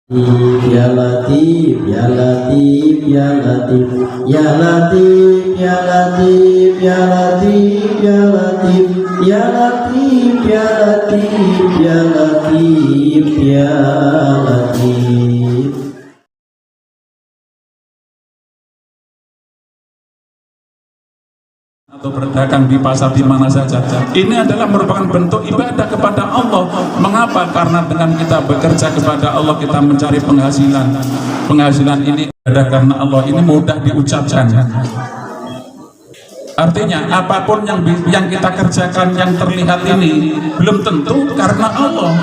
Ya Latif, Ya Latif, Ya Latif, Ya Latif, Ya Latif, Ya Latif, Ya Latif, Ya Latif, Ya Latif, Ya Latif, Ya Latif. Atau berdagang di pasar di mana saja, ini adalah merupakan bentuk ibadah kepada Allah. Mengapa? Karena dengan kita bekerja kepada Allah, kita mencari penghasilan ini ada karena Allah. Ini mudah diucapkan, artinya apapun yang kita kerjakan yang terlihat ini belum tentu karena Allah,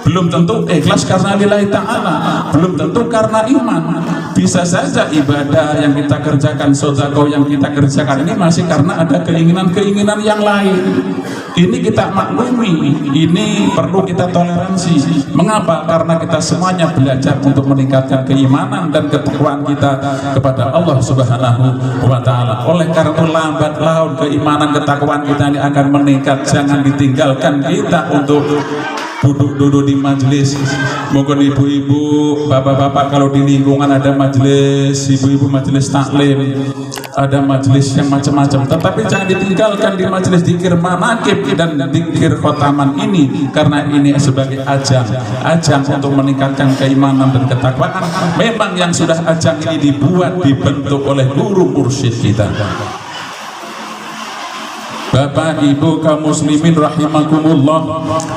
belum tentu ikhlas karena lillahi ta'ala, belum tentu karena iman. Bisa saja ibadah yang kita kerjakan, sedekah yang kita kerjakan ini masih karena ada keinginan-keinginan yang lain. Ini kita maklumi, ini perlu kita toleransi. Mengapa? Karena kita semuanya belajar untuk meningkatkan keimanan dan ketakwaan kita kepada Allah Subhanahu wa Ta'ala. Oleh karena itu lambat laun keimanan ketakwaan kita ini akan meningkat. Jangan ditinggalkan kita untuk duduk-duduk di majelis. Mungkin ibu-ibu, bapak-bapak kalau di lingkungan ada majelis, ibu-ibu majelis taklim, ada majelis yang macam-macam, tetapi jangan ditinggalkan di majelis dzikir manaqib dan dzikir khotaman ini, karena ini sebagai ajang untuk meningkatkan keimanan dan ketakwaan. Memang yang sudah ajang ini dibentuk oleh guru mursyid kita. Bapak Ibu kaum muslimin rahimakumullah.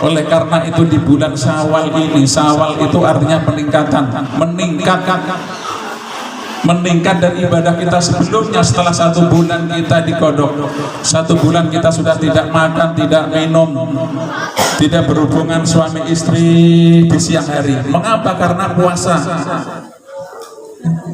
Oleh karena itu di bulan Syawal ini, Syawal itu artinya peningkatan, meningkat dari ibadah kita sebelumnya. Setelah 1 bulan kita dikodok, 1 bulan kita sudah tidak makan, tidak minum, tidak berhubungan suami istri di siang hari. Mengapa? Karena puasa.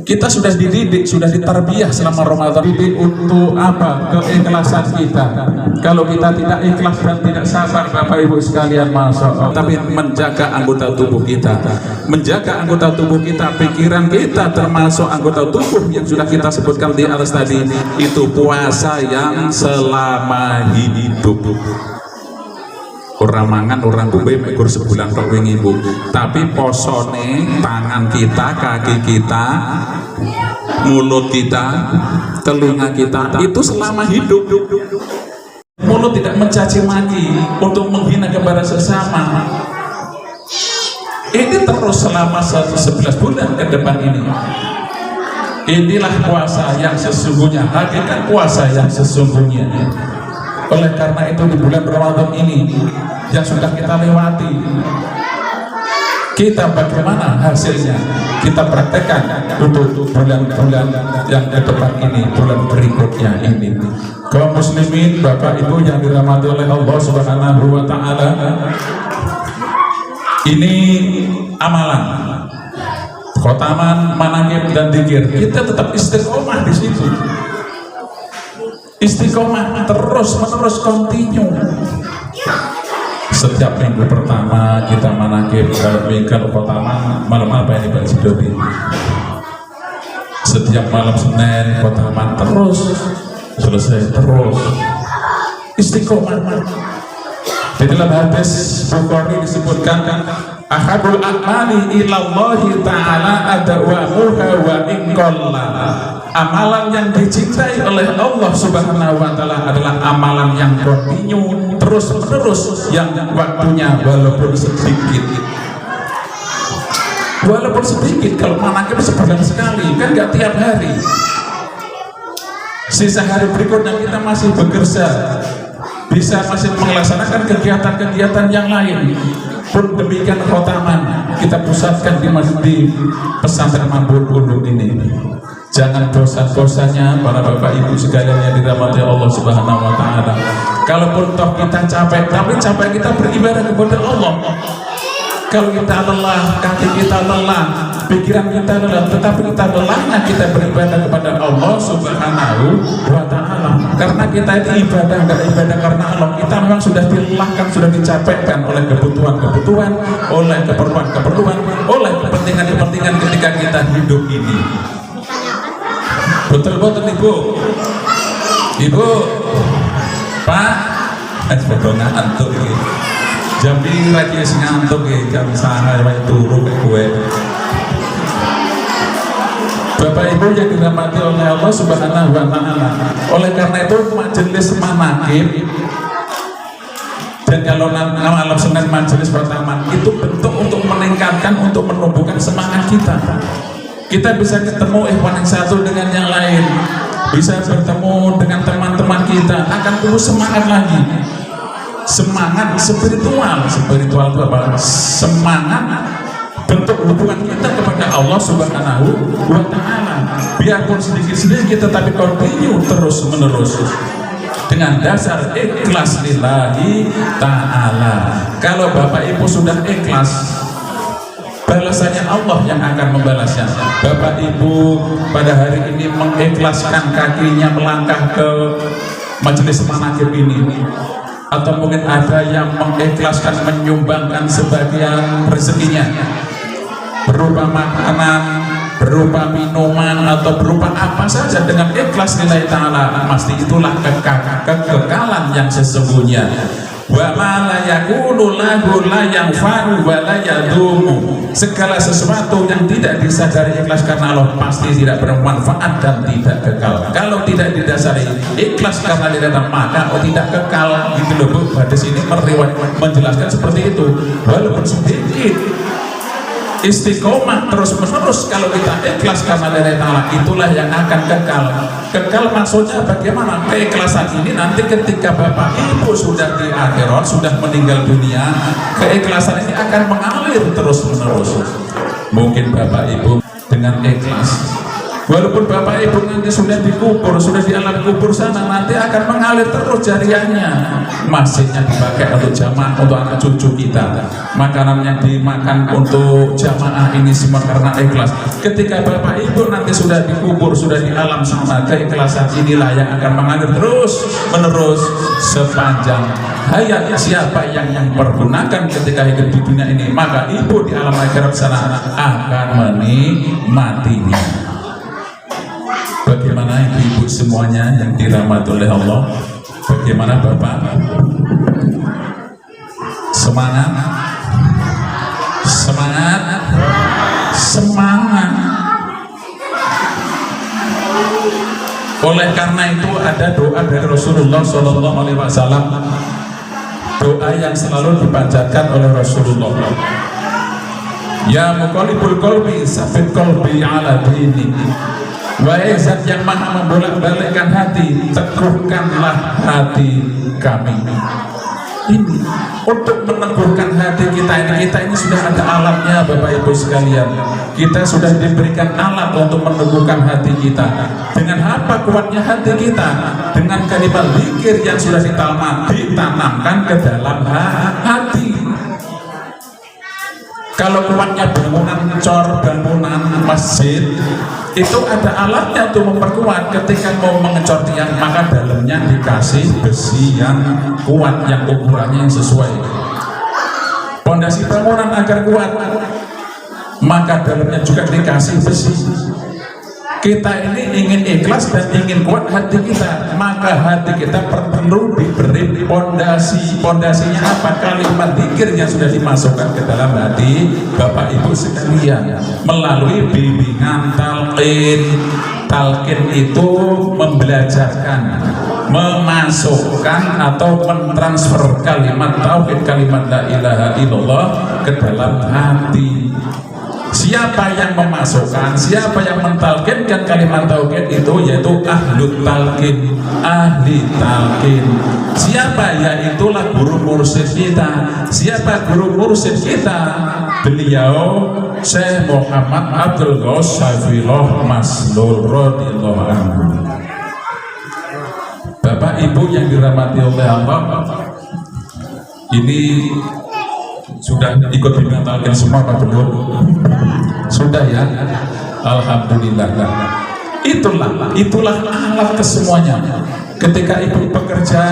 Kita sudah dididik, sudah ditarbiyah selama Ramadan. Didik untuk apa? Keikhlasan kita. Kalau kita tidak ikhlas dan tidak sabar, Bapak Ibu sekalian, masya Allah. Tapi menjaga anggota tubuh kita, menjaga anggota tubuh kita, pikiran kita, termasuk anggota tubuh yang sudah kita sebutkan di atas tadi, itu puasa yang selama hidup. Orang mangan, orang gombe mekur sebulan tok wingi Bu. Tapi posone tangan kita, kaki kita, mulut kita, telinga kita itu selama hidup. Mulut tidak mencaci maki untuk menghina kepada sesama. Ini terus selama 11 bulan ke depan ini. Inilah puasa yang sesungguhnya, hakikat puasa yang sesungguhnya. Oleh karena itu di bulan Ramadan ini yang sudah kita lewati, kita bagaimana hasilnya kita praktekkan untuk bulan-bulan yang ke depan ini, bulan berikutnya ini. Kaum muslimin, Bapak Ibu yang dirahmati oleh Allah Subhanahu wa Ta'ala, ini amalan khotaman, manaqib dan dzikir. Kita tetap istiqomah di situ. Istiqomah terus menerus, continue. Setiap minggu pertama kita manaqib, kalau khotaman malam apa ini Pak Sidoni? Setiap malam Senin khotaman terus, selesai terus. Istiqomah. Di dalam hadis Bukhari disebutkan, ahadul a'mali ilallahi ta'ala adwamuha wa inqalla. Amalan yang dicintai oleh Allah Subhanahu wa Ta'ala adalah amalan yang kontinu, terus menerus, yang waktunya walaupun sedikit. Walaupun sedikit, kalau manaqib sebulan sekali, kan nggak tiap hari. Sisa hari berikutnya kita masih bekerja, bisa masih melaksanakan kegiatan-kegiatan yang lain. Pun demikian khotaman kita pusatkan di pesantren Mambul Gunung ini. Jangan dosa-dosanya para Bapak Ibu sekalian yang dirahmati Allah Subhanahu wa Ta'ala. Kalaupun toh kita capek, tapi capek kita beribadah kepada Allah. Kalau kita lelah, kaki kita lelah, pikiran kita lelah, tetapi kita lelahnya kita beribadah kepada Allah Subhanahu wa Ta'ala. Karena kita ini ibadah, enggak ibadah karena Allah. Kita memang sudah dilelahkan, sudah dicapekkan oleh kebutuhan-kebutuhan, oleh keperluan-keperluan, oleh kepentingan-kepentingan ketika kita hidup ini. Betul-betul Ibu, Pak, sebetulnya antuk ini. Jam ini lagi ngantuk ya, jam sana turu ke gue. yang dirahmati oleh Allah Subhanahu wa Ta'ala. Oleh karena itu majelis manaqib, dan kalau malam Senin majelis pertama itu bentuk untuk meningkatkan, untuk menumbuhkan semangat kita. Kita bisa ketemu ikhwan yang satu dengan yang lain, bisa bertemu dengan teman-teman kita, akan terus semangat lagi. Semangat spiritual itu apa? Semangat bentuk hubungan kita kepada Allah Subhanahu wa Ta'ala. Biarpun sedikit-sedikit tetapi continue terus menerus dengan dasar ikhlas lillahi ta'ala. Kalau Bapak Ibu sudah ikhlas, balasannya Allah yang akan membalasnya. Bapak Ibu pada hari ini mengikhlaskan kakinya melangkah ke majelis manaqib ini, atau mungkin ada yang mengikhlaskan menyumbangkan sebagian rezekinya berupa makanan, berupa minuman, atau berupa apa saja dengan ikhlas lillahi ta'ala, pasti itulah kekekalan yang sesungguhnya. Wa ma la yakunu lahu la yanfa'u wa la yadumu. Segala sesuatu yang tidak disadari ikhlas karena Allah pasti tidak bermanfaat dan tidak kekal. Kalau tidak didasari ikhlas karena tidak ada, maka tidak kekal. Gitu loh Bu, hadis ini menjelaskan seperti itu. Walaupun sedikit istiqomah terus menerus, kalau kita ikhlas karena lillahi ta'ala, itulah yang akan kekal. Kekal maksudnya bagaimana? Keikhlasan ini nanti ketika Bapak Ibu sudah di akhirat, sudah meninggal dunia, keikhlasan ini akan mengalir terus menerus. Mungkin Bapak Ibu dengan ikhlas, walaupun Bapak Ibu nanti sudah dikubur, sudah di alam kubur sana, nanti akan mengalir terus jariahnya. Masjidnya dipakai untuk jamaah, untuk anak cucu kita, makanan yang dimakan untuk jamaah, ini semua karena ikhlas. Ketika Bapak Ibu nanti sudah dikubur, sudah di alam sana, keikhlasan inilah yang akan mengalir terus menerus sepanjang hayat. Siapa yang mempergunakan ketika hidup di dunia ini, maka Ibu di alam akhirat sana akan menikmatinya. Bagaimana ibu-ibu semuanya yang dirahmati oleh Allah? Bagaimana Bapak? Semangat, semangat, semangat. Oleh karena itu ada doa dari Rasulullah SAW, doa yang selalu dipanjatkan oleh Rasulullah. Ya muqallibul qalbi, tsabbit qalbi ala dinik. Wahai zat yang maha membolak-balikkan hati, teguhkanlah hati kami. Ini untuk meneguhkan hati kita ini sudah ada alatnya Bapak Ibu sekalian. Kita sudah diberikan alat untuk meneguhkan hati kita. Dengan apa kuatnya hati kita? Dengan kalimat zikir yang sudah ditanamkan ke dalam hati. Kalau kuatnya bangunan cor, bangunan masjid, itu ada alatnya untuk memperkuat. Ketika mau mengecor tiang, maka dalamnya dikasih besi yang kuat, yang ukurannya yang sesuai. Pondasi bangunan agar kuat, maka dalamnya juga dikasih besi. Kita ini ingin ikhlas dan ingin kuat hati kita, maka hati kita perlu diberi pondasi. Pondasinya apa? Kalimat zikir yang sudah dimasukkan ke dalam hati Bapak Ibu sekalian melalui bimbingan talqin. Talqin itu membelajarkan, memasukkan atau mentransfer kalimat tauhid, kalimat la ilaha illallah ke dalam hati. Siapa yang memasukkan, siapa yang mentalkinkan kalimat tauhid itu, yaitu ahlu talqin, ahli talqin. Siapa? Yaitulah guru mursyid kita. Siapa guru mursyid kita? Beliau Syekh Muhammad Abdul Ghaus Syafillah Maslul radhiyallahu anhu. Bapak Ibu yang dirahmati oleh Allah, ini sudah ikut bimbingan talqin semua Pak Belum? Sudah ya? Alhamdulillah. Itulah alat kesemuanya. Ketika ibu bekerja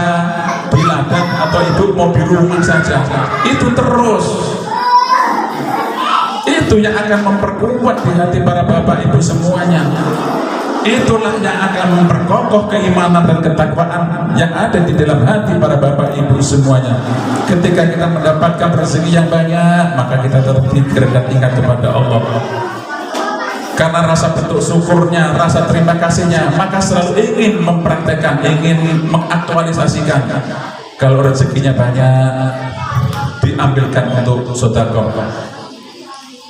di ladang atau ibu mau di rumah saja, itu terus. Itu yang akan memperkuat di hati para bapak ibu semuanya. Itulah yang akan memperkokoh keimanan dan ketakwaan yang ada di dalam hati para bapak ibu semuanya. Ketika kita mendapatkan rezeki yang banyak, maka kita terpikir dan ingat kepada Allah. Karena rasa bentuk syukurnya, rasa terima kasihnya, maka selalu ingin mempraktekkan, ingin mengaktualisasikan. Kalau rezekinya banyak, diambilkan untuk sedekah.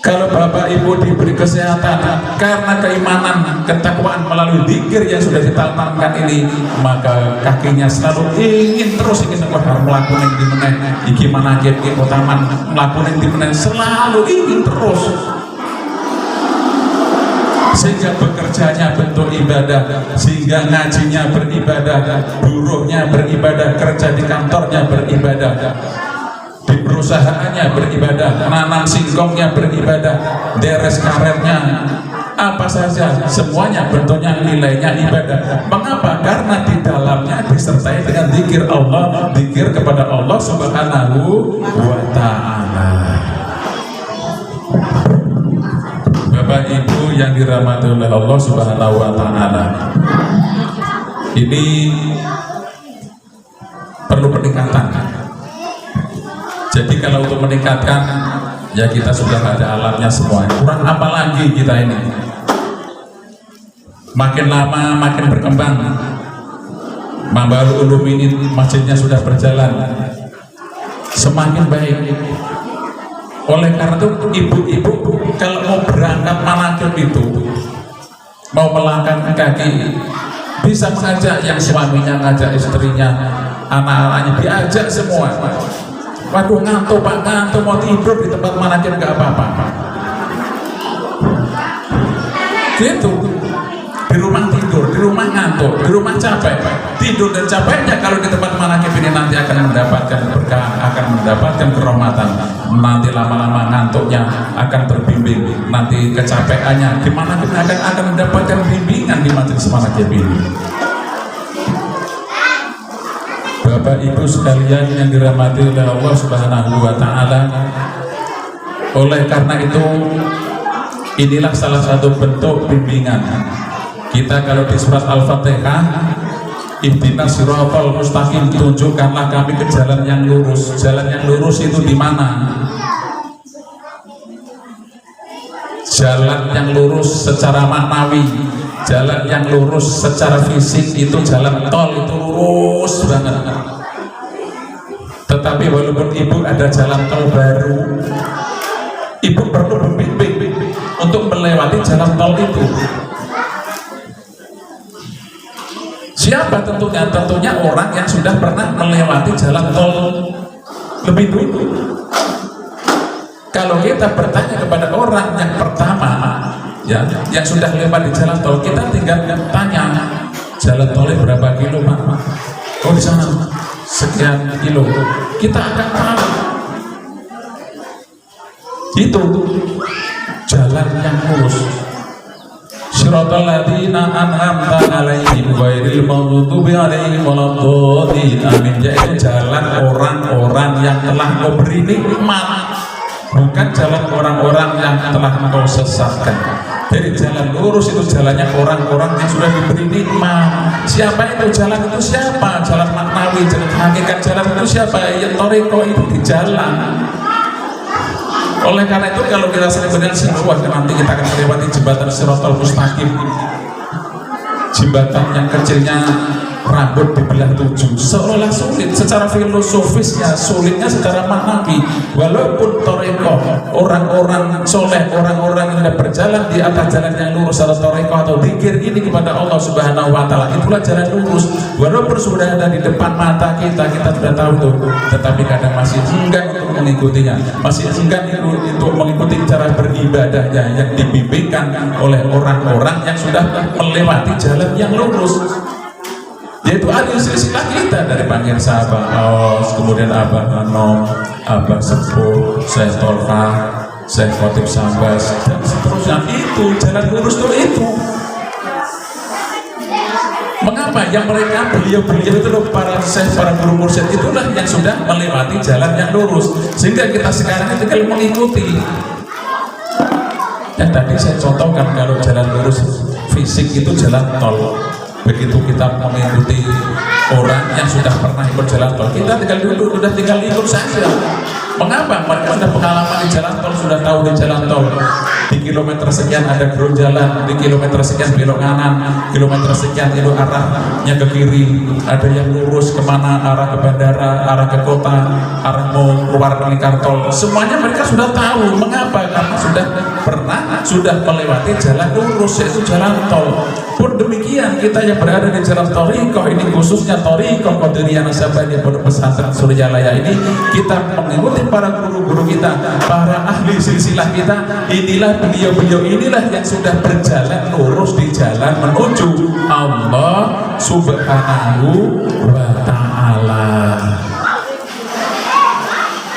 Kalau Bapak Ibu diberi kesehatan karena keimanan, ketakwaan melalui zikir yang sudah ditanamkan ini, maka kakinya selalu ingin terus melakukan di mana, gimana kita utaman melakukan di mana, selalu ingin terus. Sehingga bekerjanya bentuk ibadah, sehingga ngajinya beribadah, buruhnya beribadah, kerja di kantornya beribadah, di perusahaannya beribadah, nanam singkongnya beribadah, deres karetnya, apa saja, semuanya bentuknya nilainya ibadah. Mengapa? Karena di dalamnya disertai dengan zikir Allah, zikir kepada Allah Subhanahu wa Ta'ala. Bapak Ibu yang dirahmati oleh Allah Subhanahu wa Ta'ala, ini perlu peningkatan. Jadi kalau untuk meningkatkan, ya kita sudah ada alatnya semua. Kurang apa lagi kita ini? Makin lama makin berkembang. Mambarul Ulum ini masjidnya sudah berjalan, semakin baik. Oleh karena itu ibu-ibu kalau mau berangkat manakib itu, mau melangkah kaki, bisa mengajak yang suaminya, ngajak istrinya, anak-anaknya, diajak semua. Waduh ngantuk Pak, ngantuk, mau tidur di tempat manakib nggak apa-apa. Gitu. Di rumah tidur, di rumah ngantuk, di rumah capek. Tidur dan capeknya kalau di tempat manakib ini nanti akan mendapatkan berkah, akan mendapatkan kerahmatan. Nanti lama-lama ngantuknya akan terbimbing, nanti kecapekannya di manakib akan mendapatkan bimbingan di majelis manakib ini. Bapak Ibu sekalian yang dirahmati oleh Allah Subhanahu wa Ta'ala, oleh karena itu inilah salah satu bentuk bimbingan kita. Kalau di surat Al-Fatihah, ihdinas siratal mustaqim, tunjukkanlah kami ke jalan yang lurus. Jalan yang lurus itu di mana? Jalan yang lurus secara maknawi, jalan yang lurus secara fisik itu jalan tol, itu lurus banget. Tetapi walaupun ibu ada jalan tol baru, ibu perlu membimbing untuk melewati jalan tol itu. Siapa tentunya? Tentunya orang yang sudah pernah melewati jalan tol lebih dulu. Kalau kita bertanya kepada orang yang pertama, ya, yang sudah lewat di jalan tol, kita tinggal tanya, jalan tolnya berapa kilo Pak? Oh di sana sekian kilo. Kita akan tahu. Itu jalan yang lurus. Siratal ladzina an'amta 'alaihim ghairil maghdubi 'alaihim waladdallin. Amin. Yaitu jalan orang-orang yang telah Kau beri nikmat, bukan jalan orang-orang yang telah Kau sesatkan. Jadi jalan lurus itu jalannya orang-orang yang sudah diberi nikmat. Siapa itu jalan itu? Siapa? Jalan maknawi, jalan hakikat. Jalan itu siapa? Ya thariqah itu di jalan. Oleh karena itu kalau kita sering berjalan nanti kita akan melewati jembatan Siratal Mustaqim, jembatan yang kecilnya rambut dibelah 7, seolah sulit secara filosofisnya, sulitnya secara maknawi. Walaupun thariqah, orang-orang soleh, orang-orang yang sudah berjalan di atas jalan yang lurus atau thariqah atau zikir ini kepada Allah Subhanahu wa Ta'ala, itulah jalan lurus. Walaupun sudah ada di depan mata kita, kita sudah tahu tuh, tetapi kadang masih enggan untuk mengikutinya, masih enggan untuk mengikuti cara beribadahnya yang dibimbingkan oleh orang-orang yang sudah melewati jalan yang lurus, yaitu ahli silsilah kita dari panggil sahabat Aus, kemudian Abah Anom, Abah Sepuh, Syekh Tolfa, Syekh Khotib Sambas, dan seterusnya. Itu jalan lurus itu. Mengapa? Yang mereka beliau-beliau itu loh, para syekh, para guru mursyid itulah yang sudah melewati jalan yang lurus, sehingga kita sekarang itu kalau mengikuti. Dan tadi saya contohkan kalau jalan lurus fisik itu jalan tol. Begitu kita mengikuti orang yang sudah pernah ikut jalan tol, kita tinggal duduk, sudah tinggal ikut saja. Mengapa? Mereka sudah pengalaman di jalan tol, sudah tahu di jalan tol di kilometer sekian ada ground jalan, di kilometer sekian belok kanan, kilometer sekian itu arahnya ke kiri, ada yang lurus kemana, arah ke bandara, arah ke kota, arah mau keluar lingkar tol, semuanya mereka sudah tahu. Mengapa? Karena sudah melewati jalan lurus, yaitu jalan tol. Pun demikian kita yang berada di jalan thariqah ini, khususnya thariqah Qadiriyah Nasabandiyah Pondok Pesantren Suryalaya ini, kita mengikuti para guru-guru kita, para ahli silsilah kita. Inilah beliau-beliau inilah yang sudah berjalan lurus di jalan menuju Allah Subhanahu wa Ta'ala.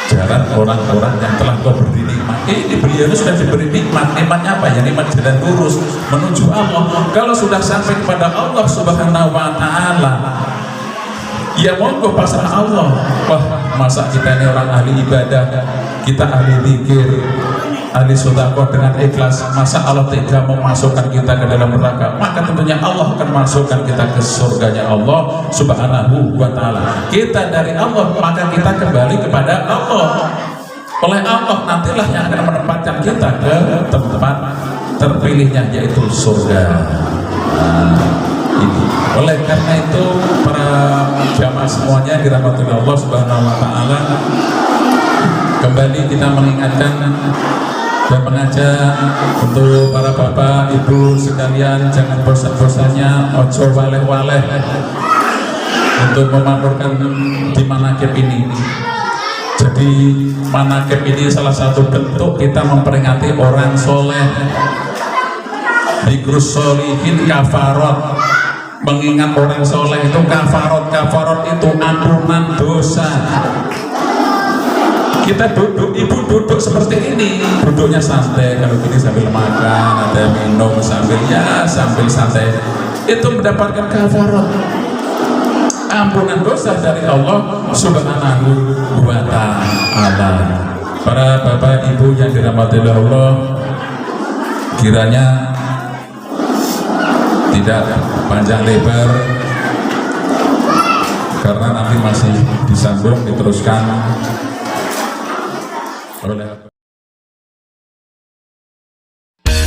Jalan orang-orang yang telah kau beri nikmat. Ini beliau sudah diberi nikmat. Nikmatnya apa? Ya nikmat jalan lurus menuju Allah. Kalau sudah sampai kepada Allah Subhanahu wa Ta'ala, ya monggo pasrah Allah. Wah, masa kita ini orang ahli ibadah, kita ahli zikir, ahli sedekah dengan ikhlas, masa Allah tega memasukkan kita ke dalam neraka? Maka tentunya Allah akan masukkan kita ke surganya Allah Subhanahu wa Ta'ala. Kita dari Allah, maka kita kembali kepada Allah. Oleh Allah nantilah yang akan menempatkan kita ke tempat terpilihnya, yaitu surga. Ini. Oleh karena itu para jamaah semuanya dirahmati Allah Subhanahu wa Ta'ala, kembali kita mengingatkan dan mengajak untuk para bapak ibu sekalian, jangan bosan-bosannya ojo waleh-waleh untuk memakmurkan di manakib ini. Jadi manakib ini salah satu bentuk kita memperingati orang soleh. Dzikrus sholihin kafarot, mengingat orang soleh itu kafarot itu ampunan dosa. Kita duduk, ibu duduk seperti ini, duduknya santai, kalau gini sambil makan, ada minum sambil santai, itu mendapatkan kafarot, ampunan dosa dari Allah Subhanahu wa Ta'ala. Para bapak ibu yang dirahmati Allah, kiranya tidak panjang lebar karena nanti masih disambung diteruskan oleh